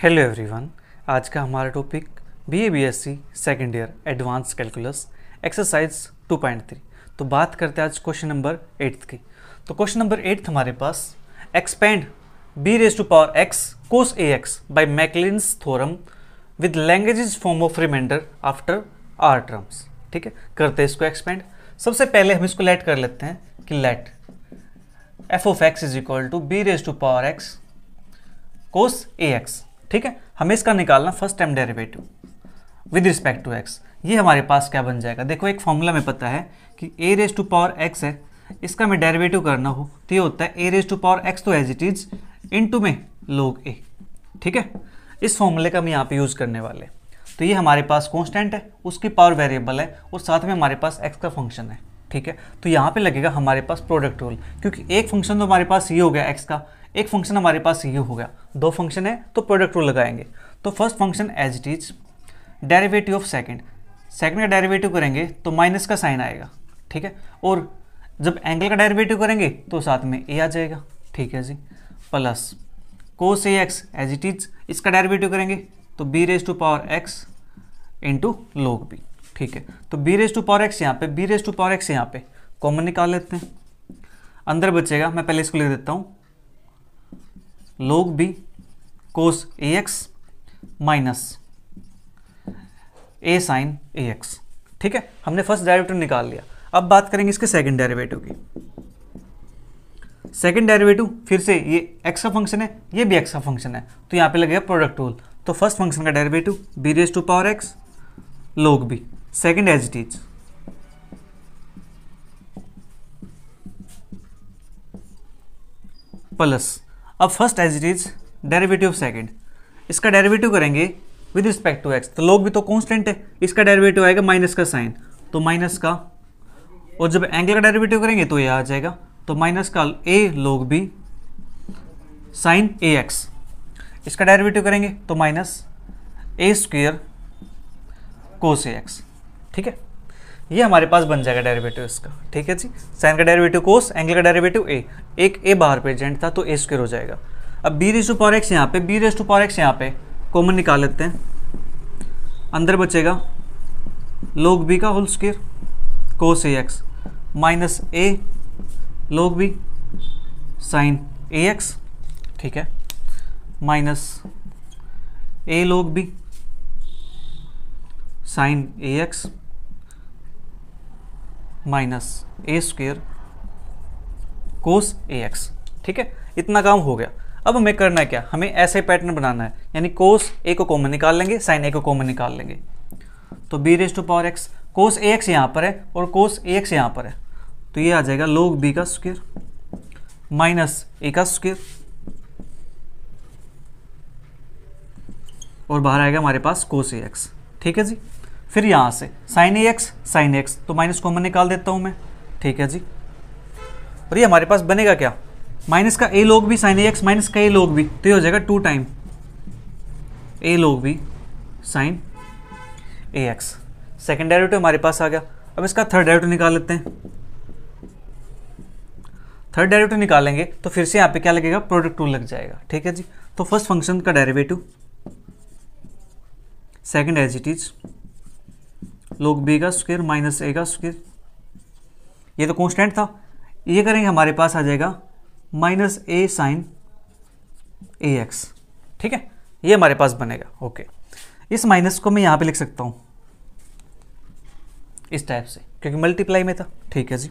Hello everyone. आज का हमारा topic BA BSc second year advance calculus exercise 2.3। तो बात करते हैं आज क्वेश्चन नंबर 8 की। तो क्वेश्चन नंबर 8 हमारे पास expand b⁻x cos ax by Maclaurin's theorem with लैंग्वेजेस form of remainder after r terms. ठीक है, करते हैं इसको एक्सपेंड। सबसे पहले हम इसको लेट कर लेते हैं कि let f of x is equal to b⁻x cos ax। ठीक है, हमें इसका निकालना first time derivative with respect to x। ये हमारे पास क्या बन जाएगा, देखो एक फॉर्मूला में पता है कि a⁻x है, इसका मैं डेरिवेटिव करना हो तो ये होता है a⁻x तो एज इट इज इनटू में log a। ठीक है, इस फॉर्मूले का हम यहाँ पे यूज करने वाले। तो ये हमारे पास कांस्टेंट है, उसकी पावर वेरिएबल है और साथ में हमारे पास x का फंक्शन है। ठीक है, तो यहाँ पे लगेगा हमारे पास प्रोडक्ट रूल, क्योंकि एक फंक्शन तो हमारे पास ये हो गया x का, एक फंक्शन हमारे पास ये हो गया, दो फंक्शन है तो प्रोडक्ट रूल लगाएंगे। तो first function as it is derivative of second का डेरिवेटिव करेंगे तो माइनस का साइन आएगा। ठीक है, और जब एंगल का डेरिवेटिव करेंगे तो साथ में a आ जाएगा। ठीक है जी, plus cos ax as it is, इसका डेरिवेटिव करेंगे तो b⁻x इंटू log b। ठीक है, तो b⁻x यहाँ पे कॉमन निकाल लेते हैं, अंदर बचेगा, मैं पहले इसको लिख देता हूँ, log b cos ax minus a sin ax। ठीक है, हमने फर्स्ट डेरिवेटिव निकाल लिया। अब बात करेंगे इसके सेकंड डेरिवेटिव की। सेकंड डेरिवेटिव फिर से ये x का फंक्शन है, ये भी x का फंक्शन है, तो यहाँ पे लगेगा प्रोडक्ट रूल। तो फर्स्ट फंक्शन का derivative b⁻x log b, second as it is plus, अब first as it is derivative of second, इसका डेरिवेटिव करेंगे विद रिस्पेक्ट टू x। तो log भी तो कांस्टेंट है, इसका डेरिवेटिव आएगा माइनस का साइन, तो माइनस का, और जब एंगल का डेरिवेटिव करेंगे तो ये आ जाएगा, तो माइनस का a log b sine ax, इसका डेरिवेटिव करेंगे तो माइनस a² cos ax। ठीक है, ये हमारे पास बन जाएगा डेरिवेटिव इसका। ठीक है जी, साइन का डेरिवेटिव cos, एंगल का डेरिवेटिव a, एक a बाहर प्रेजेंट था तो a² हो जाएगा। अब b⁻x यहाँ पे कॉमन निकाल लेते हैं, अंदर बचेगा log b का whole square cos ax minus a log b sine ax। ठीक है, minus a log b sine ax minus a² cos ax। ठीक है, इतना काम हो गया। अब हमें करना है क्या, हमें ऐसे पैटर्न बनाना है, यानी cos a को कॉमन निकाल लेंगे, sin a को कॉमन निकाल लेंगे। तो b⁻x cos ax यहाँ पर है और cos ax यहाँ पर है, तो ये आ जाएगा log b का स्क्वायर माइनस a का स्क्वायर, और बाहर आएगा हमारे पास cos ax। ठीक है जी, फिर यहाँ से sin ax तो माइनस कॉमन निकाल देता हूँ मैं। ठीक है जी, और ये हमारे पास बनेगा क्या, माइनस का a log b sin ax minus का a log b, तो ये हो जाएगा 2 time a log b sin ax। Second derivative हमारे पास आ गया। अब इसका थर्ड डेरिवेटिव निकाल लेते हैं। थर्ड डेरिवेटिव निकालेंगे तो फिर से यहाँ पे क्या लगेगा, प्रोडक्ट रूल लग जाएगा। ठीक है जी, तो फर्स्ट फंक्शन का derivative second as it is log b का स्क्वायर माइनस a का स्क्वायर, ये तो कांस्टेंट था, ये करेंगे हमारे पास आ जाएगा माइनस a साइन ax। ठीक है, ये हमारे पास बनेगा। ओके, इस माइनस को मैं यहाँ पे लिख सकता हूँ इस टाइप से, क्योंकि मल्टीप्लाई में था। ठीक है जी,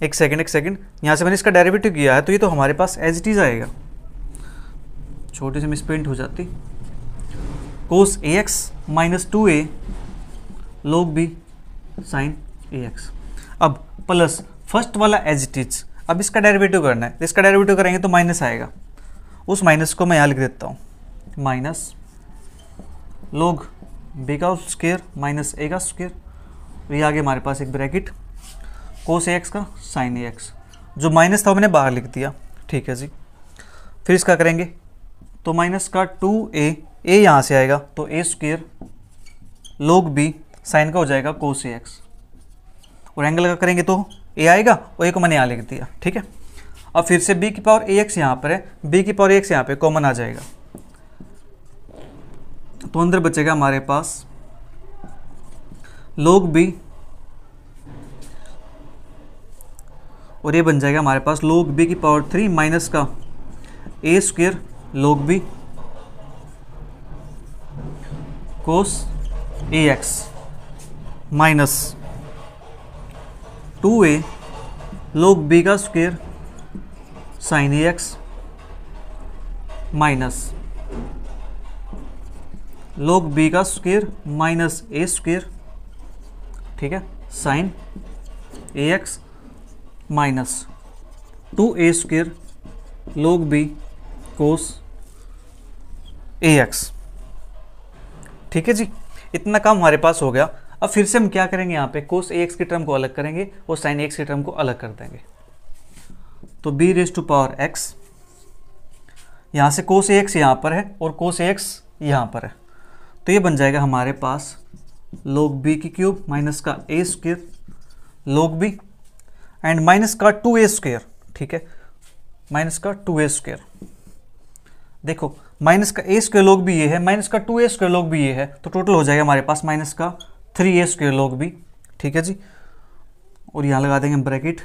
एक सेकंड, यहाँ से मैंने इसका डेरिवेटिव किया है तो ये तो हमारे पास एज इट इज आएगा, छोटी सी मिसप्रिंट हो जाती, cos ax minus 2a log b sin ax। अब प्लस फर्स्ट वाला एज इट इज, अब इसका डेरिवेटिव करना है, इसका डेरिवेटिव करेंगे तो माइनस आएगा, उस माइनस को मैं यहाँ लिख देता हूँ, माइनस log b का स्क्वायर माइनस a का स्क्वायर, ये आगे हमारे पास एक ब्रैकेट cos ax का sin ax, जो माइनस था वो मैंने बाहर लिख दिया। ठीक है जी, फिर इसका करेंगे तो माइनस का 2a, a यहाँ से आएगा तो a² log b साइन का हो जाएगा cos ax, और एंगल का करेंगे तो a आएगा और a को मैंने यहाँ लिख दिया। ठीक है, और फिर से b की पावर ए एक्स यहाँ पर है, b की पावर ए एक्स यहाँ पे कॉमन आ जाएगा, तो अंदर बचेगा हमारे पास log b, और ये बन जाएगा हमारे पास log b की पावर 3 माइनस का a square log b cos A x minus 2a log b का square sine a x minus log b का स्क्वेयर माइनस ए स्क्वेयर, ठीक है, sine a x minus 2a square log b cos A x. ठीक है जी, इतना काम हमारे पास हो गया। अब फिर से हम क्या करेंगे, यहाँ पे कोस ए एक्स की टर्म को अलग करेंगे और साइन एक्स की टर्म को अलग कर देंगे। तो b raise to power x, यहाँ से कोस ए एक्स यहाँ पर है और कोस ए एक्स यहाँ पर है, तो ये बन जाएगा हमारे पास log b की क्यूब माइनस का a square log b and minus का 2a स्क्वेयर, ठीक है, माइनस का 2a स्क्वेयर। देखो माइनस का a स्क्वेयर log b ये है, माइनस का 2a स्क्वेयर log b ये है, तो टोटल हो जाएगा हमारे पास माइनस का 3a स्क्वेयर log b। ठीक है जी, और यहाँ लगा देंगे ब्रैकेट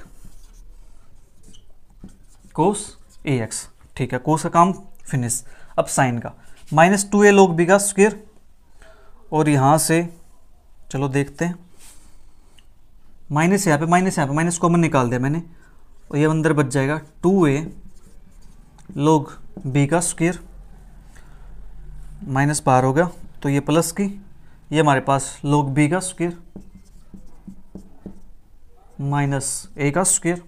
कोस ए एक्स। ठीक है, कोस का काम फिनिश। अब साइन का माइनस 2a log b का स्क्वेयर, और यहाँ से चलो देखते हैं, माइनस यहाँ पे माइनस कॉमन निकाल दिया मैंने, और ये अंदर बच जाएगा 2a log b का स्क्वेयर माइनस बाहर होगा, तो ये प्लस की, ये हमारे पास log b का स्क्वेयर माइनस a का स्क्वेयर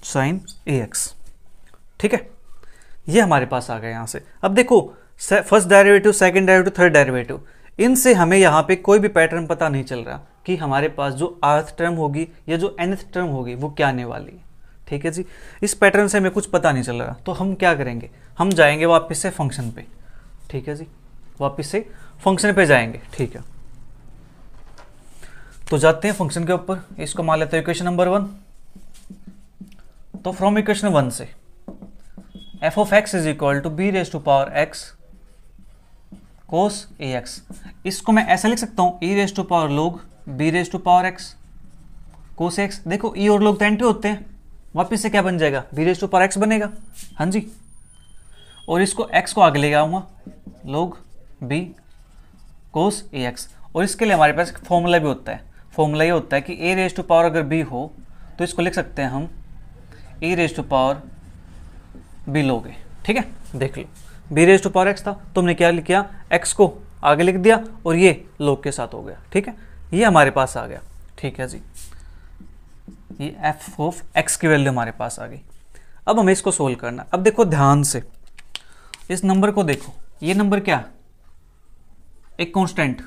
साइन ए एक्स। ठीक है, ये हमारे पास आ गया यहाँ से। अब देखो first derivative, second derivative, third derivative, इनसे हमें यहाँ पे कोई भी पैटर्न पता नहीं चल रहा कि हमारे पास जो rth टर्म होगी या जो nth टर्म होगी वो क्या आने वाली है। ठीक है जी, इस पैटर्न से हमें कुछ पता नहीं चल रहा, तो हम क्या करेंगे, हम जाएंगे वापस से फंक्शन पे। ठीक है जी, वापस से फंक्शन पे जाएंगे। ठीक है, तो जाते हैं फंक्शन के ऊपर, इसको मान लेते हैं इक्वेशन नंबर 1। तो फ्रॉम इक्वेशन 1 से F of x is equal to B raise to power X cos A X, इसको मैं ऐसा लिख सकता हूँ E raise to power log B raise to power X cos X. देखो ई और लोग तो एंटी होते हैं, वापिस से क्या बन जाएगा, B raise to power X बनेगा। हाँ जी, और इसको एक्स को आगे ले आऊँगा लोग बी कोस ए एक्स, और इसके लिए हमारे पास फॉर्मूला भी होता है। फॉर्मूला ये होता है कि ए रेज टू पावर अगर बी हो तो इसको लिख सकते हैं हम a raise to power b लोगे। ठीक है, देख लो b raise to power x था तो हमने क्या किया, एक्स को आगे लिख दिया और ये लोग के साथ हो गया। ठीक है, ये हमारे पास आ गया। ठीक है जी, ये एफ ऑफ एक्स की वैल्यू हमारे पास आ गई। अब हमें इसको सोल्व करना। अब देखो ध्यान से इस नंबर को देखो, ये नंबर क्या, एक कांस्टेंट।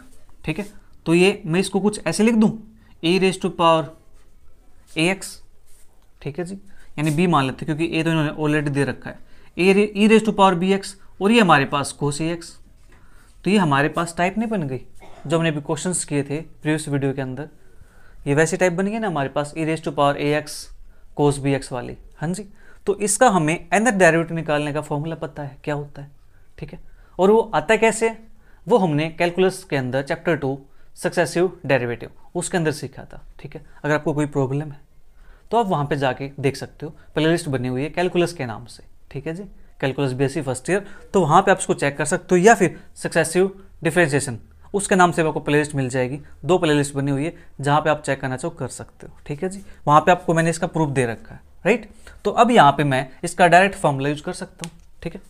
ठीक है, तो ये मैं इसको कुछ ऐसे लिख दूं, a raise to power a x. ठीक है जी, यानी बी मान लेते क्योंकि ए तो इन्होंने ऑलरेडी दे रखा है, a raise to power b x, और ये हमारे पास कोस ए एक्स। तो ये हमारे पास टाइप नहीं बन गई जो हमने अभी क्वेश्चंस किए थे प्रीवियस वीडियो के अंदर, ये वैसी टाइप बन गई ना हमारे पास, a raise to power a x cos b x वाली। हाँ जी, तो इसका हमें nth डेरिवेटिव निकालने का फॉर्मूला पता है क्या होता है। ठीक है, और वो आता कैसे, वो हमने कैलकुलस के अंदर चैप्टर 2 सक्सेसिव डेरिवेटिव उसके अंदर सीखा था। ठीक है, अगर आपको कोई प्रॉब्लम है तो आप वहाँ पे जाके देख सकते हो, प्लेलिस्ट बनी हुई है कैलकुलस के नाम से। ठीक है जी, कैलकुलस बीएससी फर्स्ट ईयर, तो वहाँ पे आप इसको चेक कर सकते हो, या फिर सक्सेसिव डिफरेंशिएशन उसके नाम से आपको प्लेलिस्ट मिल जाएगी। 2 प्लेलिस्ट बनी हुई है जहाँ पे आप चेक करना चाहो कर सकते हो। ठीक है जी, वहाँ पे आपको मैंने इसका प्रूफ दे रखा है, राइट। तो अब यहाँ पे मैं इसका डायरेक्ट फॉर्मूला यूज कर सकता हूँ। ठीक है,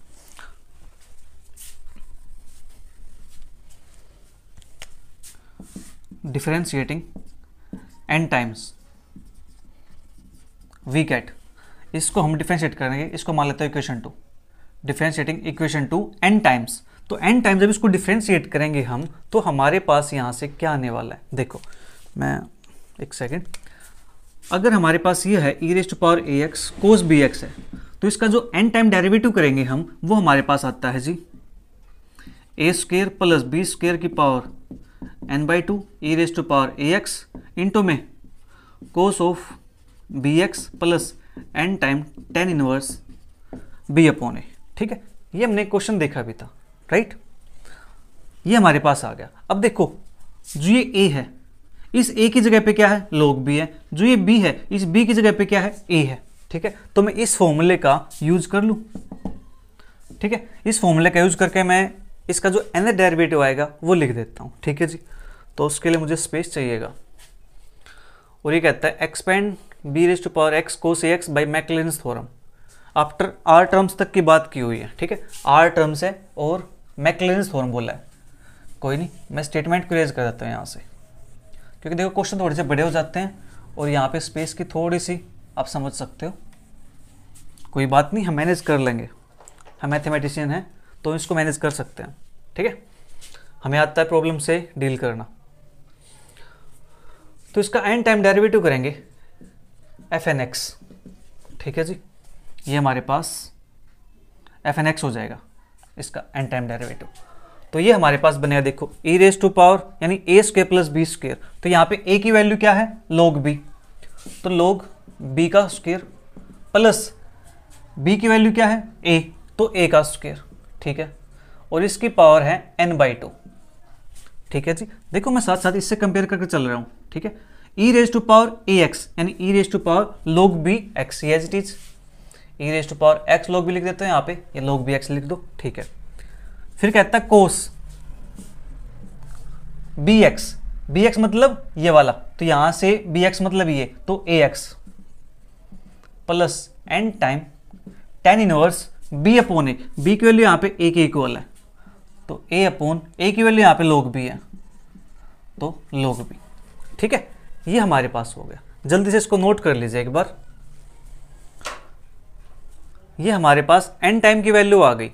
differentiating n times we get, इसको हम डिफरेंशिएट करेंगे, इसको मान लेते हैं equation 2, differentiating equation 2 n times. तो n टाइम्स जब इसको डिफरेंशिएट करेंगे हम, तो हमारे पास यहाँ से क्या आने वाला है, देखो मैं एक सेकेंड, अगर हमारे पास ये है e raise to power a x cos b x है, तो इसका जो n टाइम डेरिवेटिव करेंगे हम, वो हमारे पास आता है जी a square plus b square की power n/2 e raise to power a x into में cos of b x plus n time tan inverse b upon a. ठीक है, ये हमने क्वेश्चन देखा भी था, राइट। ये हमारे पास आ गया। अब देखो जो ये ए है, इस ए की जगह पे क्या है, log b है। जो ये b है, इस b की जगह पे क्या है, a है। ठीक है, तो मैं इस फॉर्मूले का यूज कर लूं। ठीक है, इस फॉर्मूले का यूज करके मैं इसका जो nth डेरिवेटिव आएगा वो लिख देता हूं। ठीक है जी, तो उसके लिए मुझे स्पेस चाहिएगा। और ये कहता है expand b raise to power x cos ax by Maclaurin's theorem. After r terms तक की बात की हुई है। ठीक है, r टर्म्स है और मैक्लॉरिन्स थ्योरम बोला है। कोई नहीं, मैं स्टेटमेंट को रेज कर देता हूँ यहाँ से, क्योंकि देखो क्वेश्चन थोड़े से बड़े हो जाते हैं और यहाँ पे स्पेस की थोड़ी सी आप समझ सकते हो। कोई बात नहीं, हम मैनेज कर लेंगे, हम मैथमेटिशियन हैं तो इसको मैनेज कर सकते हैं। ठीक है, हमें आता है प्रॉब्लम से डील करना। तो इसका एन टाइम डेरिवेटिव करेंगे एफ एन एक्स। ठीक है जी, ये हमारे पास एफ एन एक्स हो जाएगा इसका एन टाइम डेरिवेटिव। तो ये हमारे पास बनेगा, देखो e रेज़ टू पावर यानी a square plus B square. तो यहाँ पे a की वैल्यू क्या है, log b, तो log b का स्क्वायर प्लस b की वैल्यू क्या है a, तो a का स्क्वायर। ठीक है, और इसकी पावर है n/2। ठीक है जी, देखो मैं साथ साथ इससे कंपेयर करके चल रहा हूँ। ठीक है, e raise to power ax यानी e raise to power log b x, as it is e raise to power x log b लिख देते हैं यहाँ पे, ये log b x लिख दो। ठीक है, फिर कहता है कोस bx मतलब ये वाला, तो यहां से bx मतलब ये, तो ax plus n time tan inverse b upon a. b की वैल्यू यहां पे a के इक्वल है, तो a अपॉन a की वैल्यू यहां पे log b है, तो log b। ठीक है, ये हमारे पास हो गया। जल्दी से इसको नोट कर लीजिए एक बार। ये हमारे पास n टाइम की वैल्यू आ गई।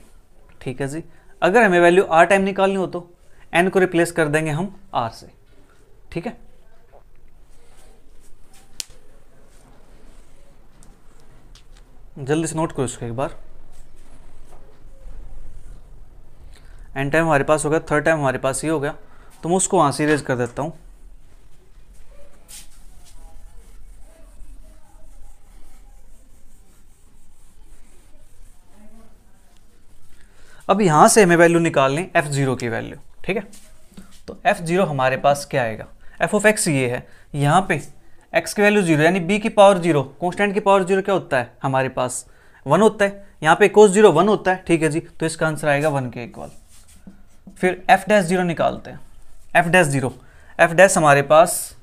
ठीक है जी, अगर हमें वैल्यू r टाइम निकालनी हो तो n को रिप्लेस कर देंगे हम r से। ठीक है, जल्दी से नोट करो इसको एक बार। n टाइम हमारे पास हो गया, थर्ड टाइम हमारे पास ये हो गया, तो मैं उसको वहां से इरेज कर देता हूं। अब यहां से हमें वैल्यू निकालनी f0 की वैल्यू। ठीक है, तो f0 हमारे पास क्या आएगा, f ऑफ x ये है, यहाँ पे x की वैल्यू 0 यानी b की पावर 0, कांस्टेंट की पावर 0 क्या होता है हमारे पास 1 होता है, यहाँ पे cos 0 1 होता है। ठीक है जी, तो इसका आंसर आएगा 1 के इक्वल। फिर f डैश 0 निकालते हैं, f डैश 0, f डैश हमारे पास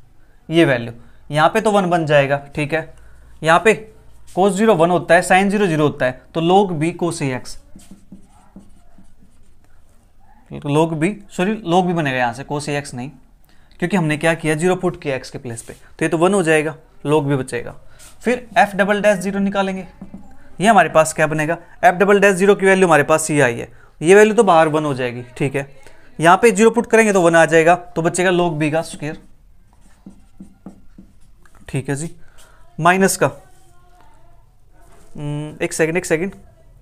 ये वैल्यू, यहाँ पे तो 1 बन जाएगा। ठीक है, यहाँ पे cos 0 1 होता है, sin 0 0 होता है, तो log b cos ax, तो log b बनेगा यहाँ से, cos ax नहीं, क्योंकि हमने क्या किया 0 पुट किया x के प्लेस पे, तो ये तो 1 हो जाएगा, log b बचेगा। फिर f डबल डैश 0 निकालेंगे, ये हमारे पास क्या बनेगा, f डबल डैश 0 की वैल्यू हमारे पास ये आई है, ये वैल्यू तो बाहर 1 हो जाएगी। ठीक है, यहाँ पे 0 पुट करेंगे तो 1 आ जाएगा, तो बचेगा log b का स्क्वायर। ठीक है जी, माइनस का एक सेकंड,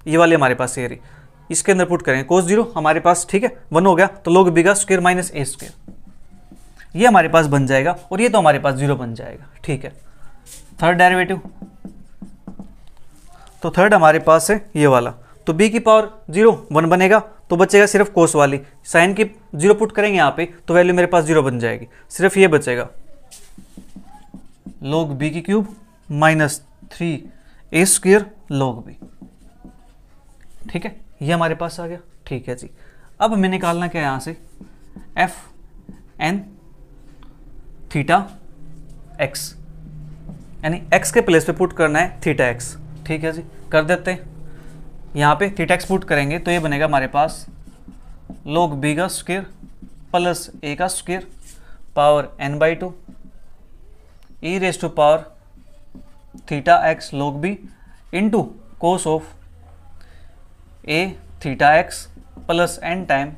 ये वाले हमारे पास ये रही, इसके अंदर पुट करेंगे cos 0 हमारे पास। ठीक है, 1 हो गया, तो log b का स्क्वायर माइनस a स्क्वायर, ये हमारे पास बन जाएगा, और ये तो हमारे पास 0 बन जाएगा। ठीक है, थर्ड डेरिवेटिव, तो थर्ड हमारे पास है ये वाला, तो b की पावर 0 1 बनेगा, तो बचेगा सिर्फ कोस वाली, साइन की 0 पुट करेंगे यहाँ पे, तो वैल्यू मेरे पास 0 बन जाएगी, सिर्फ ये बचेगा log b की cube minus 3a square log b। ठीक है, ये हमारे पास आ गया। ठीक है जी, अब हमें निकालना क्या है यहाँ से, एफ एन थीटा एक्स, यानी x के प्लेस पे पुट करना है थीटा x। ठीक है जी, कर देते हैं, यहाँ पे थीटा x पुट करेंगे तो ये बनेगा हमारे पास log b का स्क्वायर प्लस a का square power n/2 e raise to power theta x log b into cos of a theta x plus n time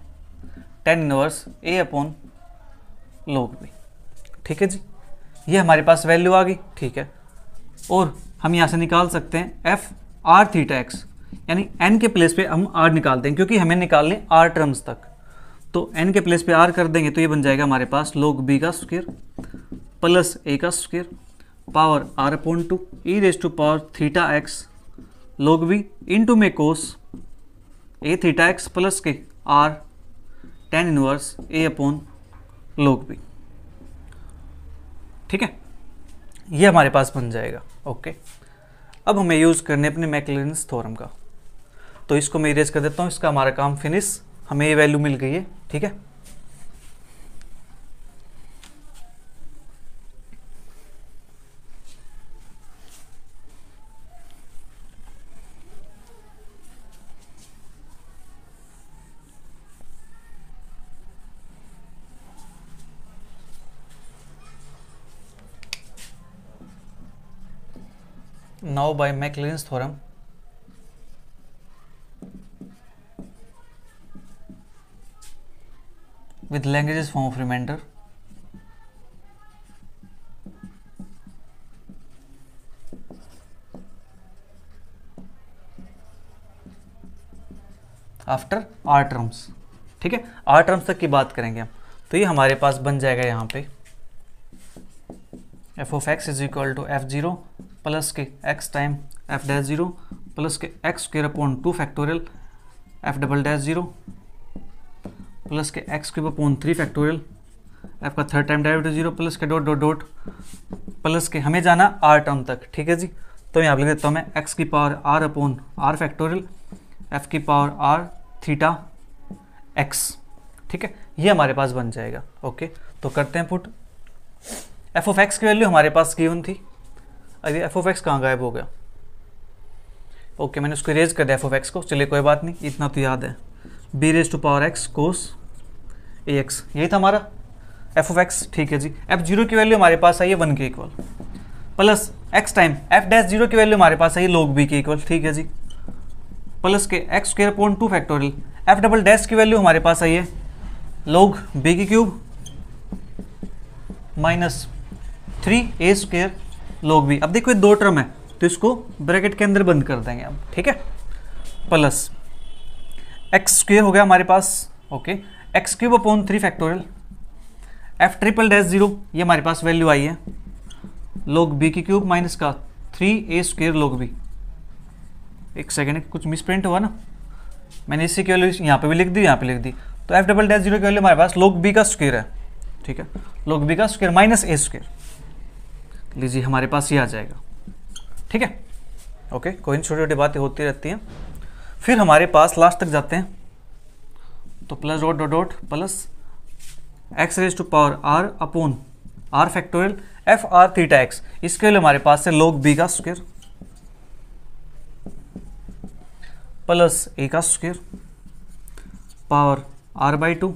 tan inverse a upon log b। ठीक है जी, ये हमारे पास value आ गई। ठीक है, और हम यहाँ से निकाल सकते हैं f r थीटा x, यानी n के प्लेस पे हम r निकालते हैं, क्योंकि हमें निकालने r टर्म्स तक, तो n के प्लेस पे r कर देंगे, तो ये बन जाएगा हमारे पास log b का स्क्वायर प्लस a का square power are upon two E raise to power theta x log v into में cos A theta x plus के आर टेन इनवर्स ए अपॉन log v। ठीक है, ये हमारे पास बन जाएगा। ओके, अब हमें यूज़ करने अपने मैक्लॉरिन्स थ्योरम का, तो इसको मैं इरेज कर देता हूँ, इसका हमारा काम फिनिश, हमें ये वैल्यू मिल गई है। ठीक है, now by Maclaurin's theorem with Lagrange's form of remainder, after R terms. ठीक है, आर टर्म्स तक की बात करेंगे हम, तो ये हमारे पास बन जाएगा यहाँ पे f of x is equal to f zero plus के x time F dash zero plus के x square upon two factorial f double dash zero plus के x cube upon three factorial f का third time derivative zero plus के dot dot dot plus के हमें जाना are term तक। ठीक है जी, तो यहाँ लिख देता हूँ मैं एक्स की power are upon are factorial F की पावर आर थीटा एक्स। ठीक है, ये हमारे पास बन जाएगा। ओके, तो करते हैं पुट। एफ ऑफ एक्स की वैल्यू हमारे पास गिवन थी, अभी एफ ऑफ एक्स कहाँ गायब हो गया। ओके, मैंने उसको रेज कर दिया एफ ऑफ एक्स को, चलिए कोई बात नहीं, इतना तो याद है, B raise to power X cos A X, यही था हमारा एफ ऑफ एक्स। ठीक है जी, एफ जीरो की वैल्यू हमारे पास आई है 1 के equal plus X time F dash zero की वैल्यू हमारे पास आई है log b के इक्वल। ठीक है जी, प्लस के x square upon two factorial f double dash की वैल्यू हमारे पास आई है log b की cube minus 3a square log b। अब देखो ये दो टर्म है तो इसको ब्रैकेट के अंदर बंद कर देंगे हम। ठीक है, प्लस एक्स स्क्वायर हो गया हमारे पास। Okay, x cube upon three factorial f triple dash zero, ये हमारे पास वैल्यू आई है log b की क्यूब माइनस का 3a स्क्वायर log b। एक सेकेंड, कुछ मिसप्रिंट हुआ ना, मैंने इसी की वैल्यू यहाँ पे भी लिख दी, यहाँ पे लिख दी, तो एफ डबल डैश जीरो की वैल्यू हमारे पास log b का स्क्वायर है। ठीक है, log b का स्क्वायर माइनस a स्क्वायर, लीजिए हमारे पास ये आ जाएगा। ठीक है, ओके, कोई छोटी छोटी बातें होती रहती हैं। फिर हमारे पास लास्ट तक जाते हैं, तो plus dot dot dot plus x raise to power are upon are factorial f r theta x, इसके लिए हमारे पास है log b का स्क्वायर प्लस ए का square power r by two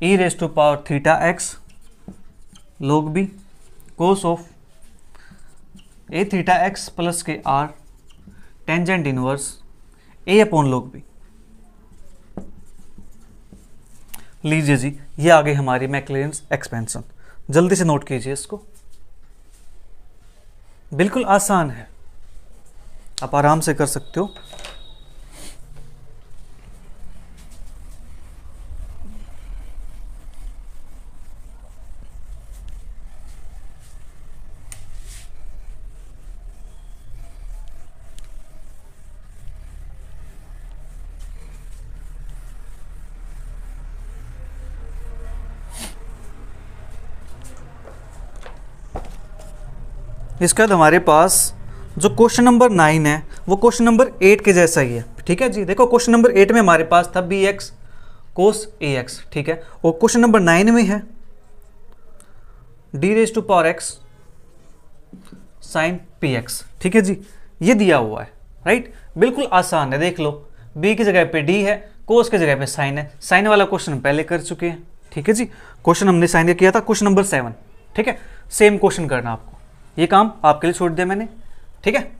E raise to power theta x log b cos of a theta x plus के r tangent inverse ए upon log b। लीजिए जी, ये आ गई हमारी मैक्लॉरिन्स एक्सपेंशन। जल्दी से note कीजिए इसको, बिल्कुल आसान है, आप आराम से कर सकते हो। इसके बाद हमारे पास जो क्वेश्चन नंबर 9 है वो क्वेश्चन नंबर 8 के जैसा ही है। ठीक है जी, देखो क्वेश्चन नंबर 8 में हमारे पास था बी एक्स कोस ए एक्स। ठीक है, और क्वेश्चन नंबर 9 में है D raise to power X sine P X. ठीक है जी, ये दिया हुआ है, राइट, बिल्कुल आसान है। देख लो, बी की जगह पे डी है, कोस की जगह पे साइन है। साइन वाला क्वेश्चन हम पहले कर चुके हैं। ठीक है जी, क्वेश्चन हमने साइन का किया था क्वेश्चन नंबर 7। ठीक है, सेम क्वेश्चन करना आपको, ये काम आपके लिए छोड़ दिया मैंने। ठीक है,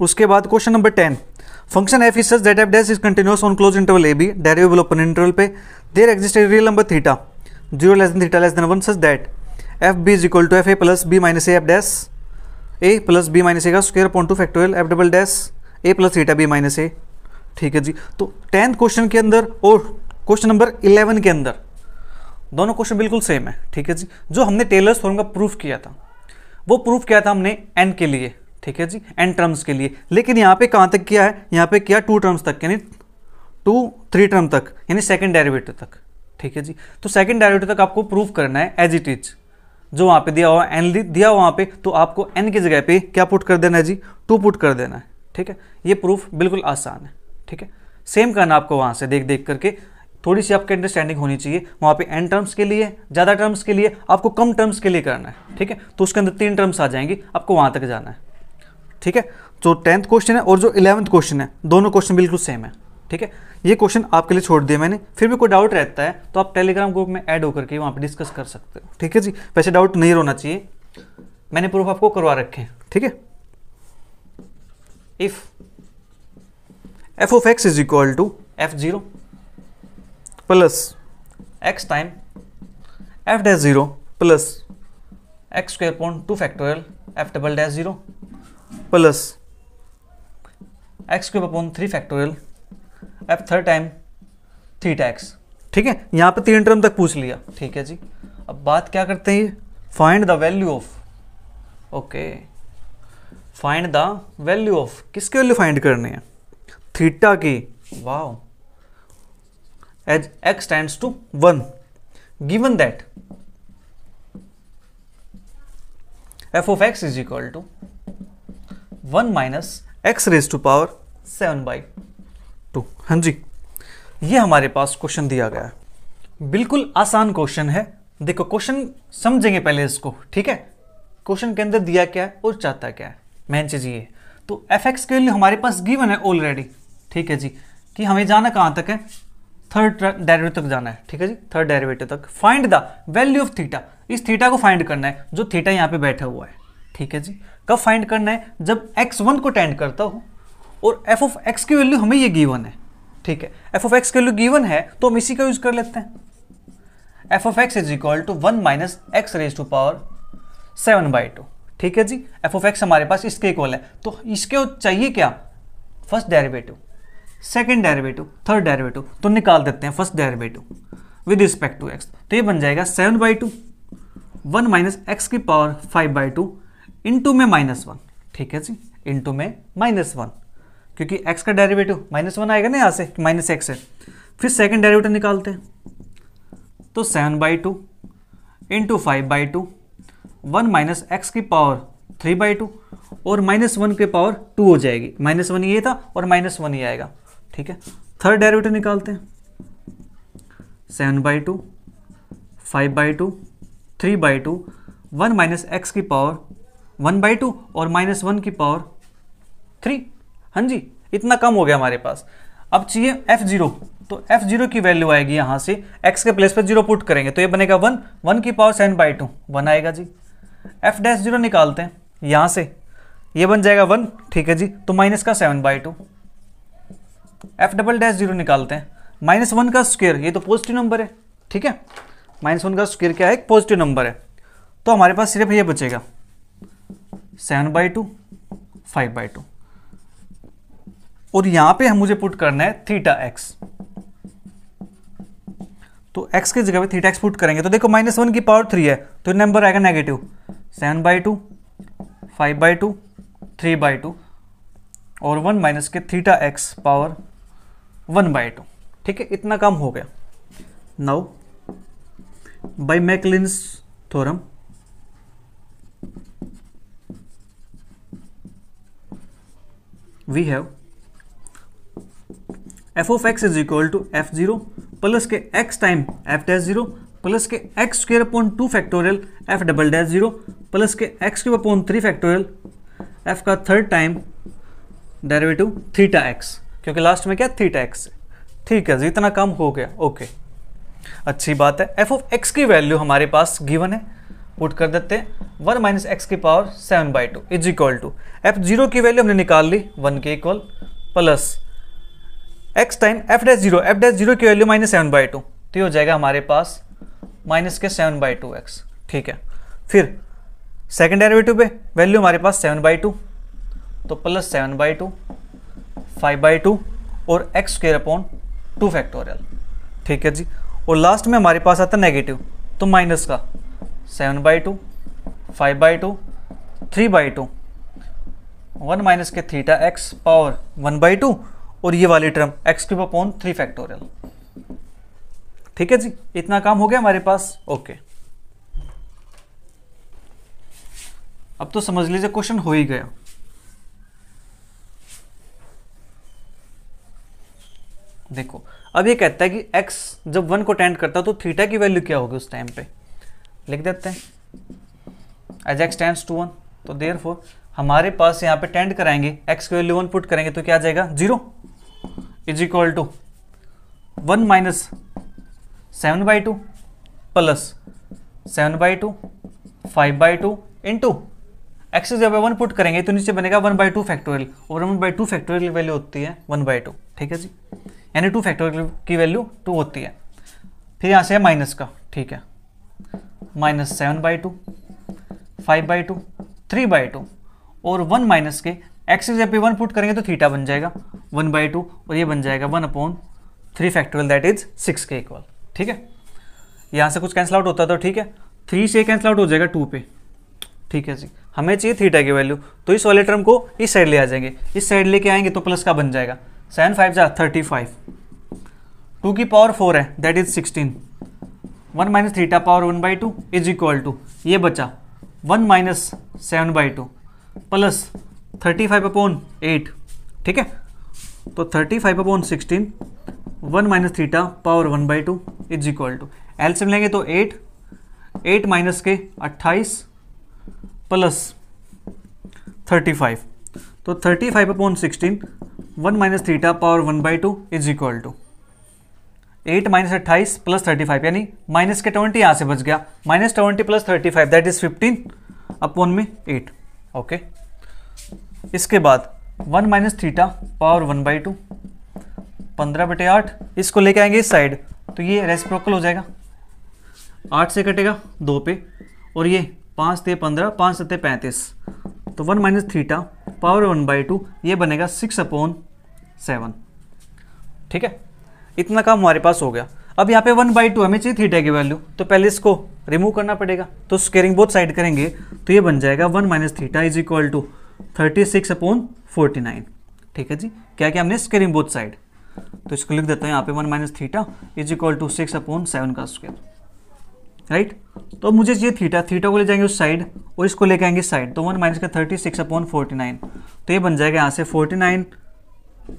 उसके बाद question number 10, function f is such that f dash is continuous on close interval a b derivable open interval पे there exist a real number theta 0 less than theta less than 1 such that f b is equal to f a plus b minus a f dash a plus b minus a का square upon two factorial f double dash a plus theta B minus ए। ठीक है जी, तो 10th question के अंदर और question number 11 के अंदर दोनों क्वेश्चन बिल्कुल सेम है, ठीक है जी। जो हमने टेलर्स थ्योरम का प्रूफ किया था वो प्रूफ किया था हमने n के लिए, ठीक है जी, n टर्म्स के लिए, लेकिन यहाँ पे कहाँ तक किया है, यहाँ पे किया 2 टर्म्स तक, यानी 3 टर्म तक, यानी सेकंड डेरिवेटिव तक, ठीक है जी। तो सेकंड डेरिवेटिव तक आपको प्रूफ करना है एज इट इज, जो वहाँ पे दिया हुआ n दिया हुआ वहाँ पे, तो आपको n की जगह पे क्या पुट कर देना है जी, 2 पुट कर देना है, ठीक है। ये प्रूफ बिल्कुल आसान है, ठीक है। सेम करना आपको वहाँ से देख देख करके, थोड़ी सी आपकी अंडरस्टैंडिंग होनी चाहिए। वहाँ पे n टर्म्स के लिए, ज़्यादा टर्म्स के लिए, आपको कम टर्म्स के लिए करना है, ठीक है। तो उसके अंदर 3 टर्म्स आ जाएंगी, आपको वहाँ तक जाना है, ठीक है। जो 10th क्वेश्चन है और जो 11th क्वेश्चन है, दोनों क्वेश्चन बिल्कुल सेम है, ठीक है। ये क्वेश्चन आपके लिए छोड़ दिया मैंने, फिर भी कोई डाउट रहता है तो आप टेलीग्राम ग्रुप में ऐड होकर के वहाँ पे डिस्कस कर सकते हो, ठीक है जी। वैसे डाउट नहीं होना चाहिए, मैंने प्रूफ आपको करवा रखे हैं, ठीक है। If f of x is equal to f0 plus x time f dash 0 plus x square upon 2 factorial f double dash 0 plus x cube upon 3 factorial f third time theta x, ठीक है। यहाँ पे 3 term तक पूछ लिया, ठीक है जी। अब बात क्या करते हैं, find the value of, okay, find the value of, किसकी वैल्यू फाइंड करनी है, थीटा की, wow, as x tends to 1, given that f of x is equal to 1 minus x raise to power 7/2। हाँ जी, ये हमारे पास क्वेश्चन दिया गया है, बिल्कुल आसान क्वेश्चन है। देखो क्वेश्चन समझेंगे पहले इसको, ठीक है। क्वेश्चन के अंदर दिया क्या है और चाहता क्या है, मेन चीज ये है। तो f(x) के लिए हमारे पास गिवन है ऑलरेडी, ठीक है जी, कि हमें जाना कहां तक है, थर्ड डेरिवेटिव तक जाना है, ठीक है जी, थर्ड डेरिवेटिव तक। Find the value of theta, इस थीटा को फाइंड करना है जो थीटा यहाँ पे बैठा हुआ है, ठीक है जी। कब फाइंड करना है, जब x1 को टेंड करता हो और f of x की वैल्यू हमें ये गिवन है, ठीक है। f of x की वैल्यू गिवन है तो हम इसी का यूज कर लेते हैं। f of x is equal to 1 minus x raise to power 7/2, ठीक है जी। f of x हमारे पास इसके इक्वल है, तो इसके चाहिए क्या, first derivative, second derivative, third derivative, तो निकाल देते हैं first derivative with respect to x। तो ये बन जाएगा 7/2, 1 माइनस x की पावर 5/2 इंटू में -1, ठीक है जी, इंटू में -1, क्योंकि x का डेरिवेटिव -1 आएगा ना यहाँ से, -x है। फिर सेकंड डेरिवेटिव निकालते हैं, तो 7/2 इंटू 5/2, 1 माइनस x की पावर 3/2 और -1 के पावर 2 हो जाएगी, -1 ये था और -1 ये आएगा, ठीक है। थर्ड डेरिवेटिव निकालते हैं, 7/2, 5/2, 3/2, 1 माइनस x की पावर 1/2 और -1 की पावर 3। हाँ जी, इतना कम हो गया हमारे पास। अब चाहिए f0, तो f0 की वैल्यू आएगी यहाँ से, x के प्लेस पर 0 पुट करेंगे तो ये बनेगा 1, 1 की पावर 7/2, 1 आएगा जी। f डैश 0 निकालते हैं यहाँ से, ये बन जाएगा 1, ठीक है जी, तो माइनस का 7/2। f डबल डैश 0 निकालते हैं, -1 का स्क्वायर, ये तो पॉजिटिव नंबर है, ठीक है, -1 का स्क्वायर क्या है, एक पॉजिटिव नंबर है, तो हमारे पास सिर्फ ये बचेगा 7/2, 5/2, और यहां पे हम मुझे पुट करना है थीटा x, तो x की जगह पे थीटा x पुट करेंगे तो देखो -1 की पावर 3 है, तो नंबर आएगा नेगेटिव, 7/2, 5/2, 3/2 और 1 माइनस के थीटा x पावर 1/2, ठीक है, इतना काम हो गया। Now by Maclaurin's theorem we have f of x is equal to f0 plus के x time f dash 0 plus के x square upon 2 factorial f double dash 0 plus के x cube upon 3 factorial f का third time derivative theta x, क्योंकि last में क्या theta x, ठीक है जी, इतना काम हो गया, ओके, अच्छी बात है। f of x की वैल्यू हमारे पास गिवन है, पुट कर देते हैं, 1 माइनस एक्स की power 7/2 is equal to f0 की वैल्यू हमने निकाल ली 1 के equal, plus x time f dash 0 की वैल्यू -7/2, तो ये हो जाएगा हमारे पास माइनस के 7/2x, ठीक है। फिर सेकंड डेरिवेटिव पे वैल्यू हमारे पास 7/2, तो प्लस 7/2, 5/2 और x स्क्वायर अपॉन 2 फैक्टोरियल, ठीक है जी। और लास्ट में हमारे पास आता है नेगेटिव, तो माइनस का 7/2, 5/2, 3/2, 1 माइनस के थीटा एक्स पावर 1/2 और ये वाली टर्म x³ ठीक है जी, इतना काम हो गया हमारे पास। ओके, अब तो समझ लीजिए क्वेश्चन हो ही गया। देखो अब ये कहता है कि x जब 1 को टेंड करता है तो थीटा की वैल्यू क्या होगी उस टाइम पे, लिख देते हैं एज x टेंड्स टू 1। तो देयरफॉर हमारे पास यहाँ पे टेंड कराएंगे, x की वैल्यू 1 पुट करेंगे तो क्या आ जाएगा 0 is equal to 1 minus 7/2 plus 7/2 5/2 into X जब 1 पुट करेंगे तो नीचे बनेगा 1/2 फैक्टोरियल, और 1/2 फैक्टोरियल की वैल्यू होती है 1/2, ठीक है जी, यानी 2 फैक्टोरियल की वैल्यू 2 होती है। फिर यहाँ से है माइनस का, ठीक है, माइनस 7/2, 5/2, 3/2 और 1 माइनस के एक्स जब 1 पुट करेंगे तो थीटा बन जाएगा 1/2 और ये बन जाएगा 1/3 फैक्टोरियल दैट इज 6 के इक्वल, ठीक है। यहाँ से कुछ कैंसिल आउट होता है तो ठीक है, 3 से कैंसिल आउट हो जाएगा 2 पे, ठीक है जी। हमें चाहिए थीटा की वैल्यू, तो इस वाले टर्म को इस साइड ले आ जाएंगे, इस साइड लेके आएंगे तो प्लस का बन जाएगा 7 5 जा 35, 2 की पावर 4 है that is 16, 1 minus theta power 1/2 is equal to ये बचा 1 माइनस 7/2 प्लस 35/8, ठीक है। तो 35/16 1 minus theta power 1/2 is equal to LCM लेंगे तो 8 माइनस के 28 प्लस 35, तो 35/16 1 minus theta power 1/2 is equal to 8 minus 28 plus 35, यानी माइनस के 20 यहाँ से बच गया, -20 प्लस 35 दैट इज 15/8, ओके। इसके बाद 1 माइनस थीटा पावर 1/2 15/8, इसको लेके आएंगे इस साइड तो ये रेसिप्रोकल हो जाएगा, 8 से कटेगा 2 पे और ये 5 से 15, 5 से 35, तो 1 माइनस थीटा पावर 1/2 ये बनेगा 6/7, ठीक है। इतना काम हमारे पास हो गया। अब यहाँ पे 1/2 हमें चाहिए थीटा की वैल्यू, तो पहले इसको रिमूव करना पड़ेगा, तो स्केयरिंग बोथ साइड करेंगे तो ये बन जाएगा 1 minus theta is equal to 36/49, ठीक है जी। क्या क्या हमने स्केयरिंग बोथ साइड, तो इसको लिख देते हैं यहाँ पे 1 minus theta is equal to 6/7 का स्क्वायर, राइट। तो मुझे चाहिए थीटा, थीटा को ले जाएंगे उस साइड और इसको लेके आएंगे साइड, तो 1 माइनस का 36/49, तो ये बन जाएगा यहाँ से 49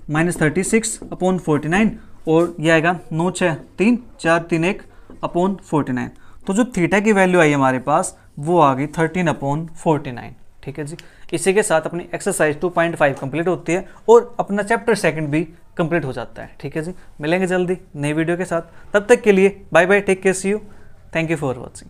माइनस 36/49 और ये आएगा 9 6 3 4 3 1/49। तो जो थीटा की वैल्यू आई हमारे पास वो आ गई 13/49, ठीक है जी। इसी के साथ अपनी एक्सरसाइज 2.5 कंप्लीट होती है और अपना चैप्टर सेकंड भी कंप्लीट हो जाता है, ठीक है जी। मिलेंगे जल्दी नई वीडियो के साथ, तब तक के लिए bye bye, take care, see you, thank you for watching.